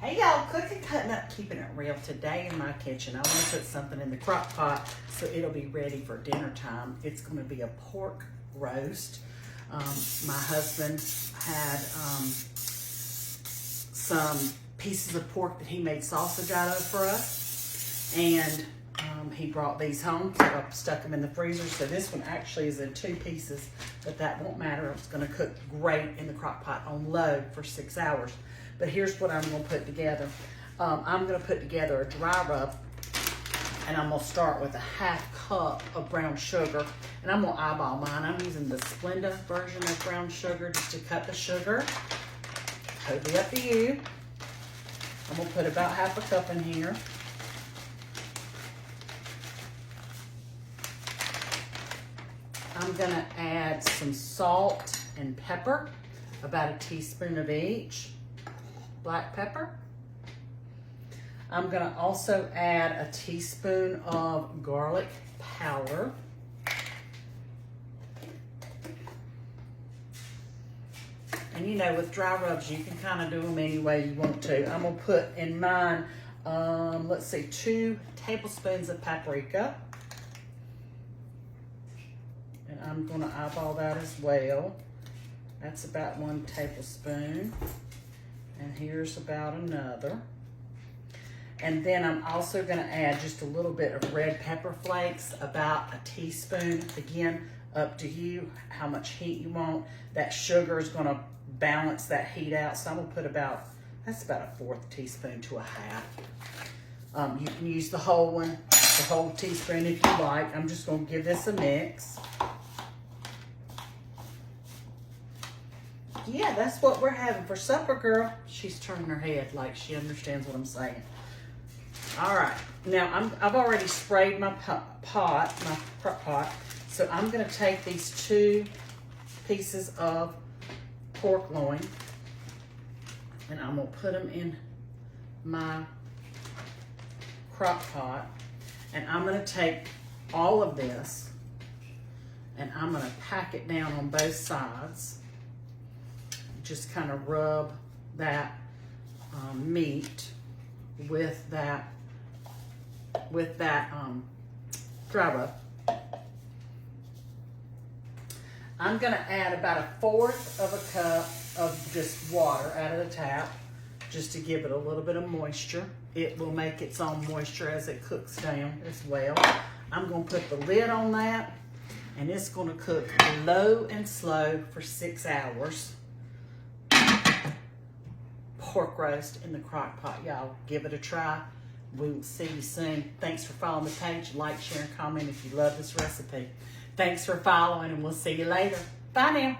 Hey y'all, cooking, cutting up, keeping it real. Today in my kitchen, I want to put something in the crock pot so it'll be ready for dinner time. It's going to be a pork roast. My husband had some pieces of pork that he made sausage out of for us. And he brought these home, so I stuck them in the freezer. So this one actually is in 2 pieces, but that won't matter. It's going to cook great in the crock pot on low for 6 hours. But here's what I'm going to put together. I'm going to put together a dry rub, and I'm going to start with a 1/2 cup of brown sugar. And I'm going to eyeball mine. I'm using the Splenda version of brown sugar just to cut the sugar. Totally up to you. I'm going to put about 1/2 cup in here. I'm going to add some salt and pepper, about a teaspoon of each. Black pepper. I'm going to also add a teaspoon of garlic powder. And you know, with dry rubs, you can kind of do them any way you want to. I'm going to put in mine, let's see, 2 tablespoons of paprika. And I'm going to eyeball that as well. That's about 1 tablespoon. And here's about another. And then I'm also going to add just a little bit of red pepper flakes, about a teaspoon. Again, up to you how much heat you want. That sugar is going to balance that heat out. So I'm going to put about, that's about a 1/4 teaspoon to a 1/2. You can use the whole one, the whole teaspoon if you like. I'm just going to give this a mix. Yeah, that's what we're having for supper, girl. She's turning her head like she understands what I'm saying. All right, now I've already sprayed my crock pot. So I'm gonna take these 2 pieces of pork loin and I'm gonna put them in my crock pot. And I'm gonna take all of this and I'm gonna pack it down on both sides. Just kind of rub that meat with that dry rub. I'm going to add about 1/4 of a cup of just water out of the tap, just to give it a little bit of moisture. It will make its own moisture as it cooks down as well. I'm going to put the lid on that, and it's going to cook low and slow for 6 hours. Pork roast in the crock pot. Y'all give it a try. We will see you soon. Thanks for following the page. Like, share, and comment if you love this recipe. Thanks for following, and we'll see you later. Bye now.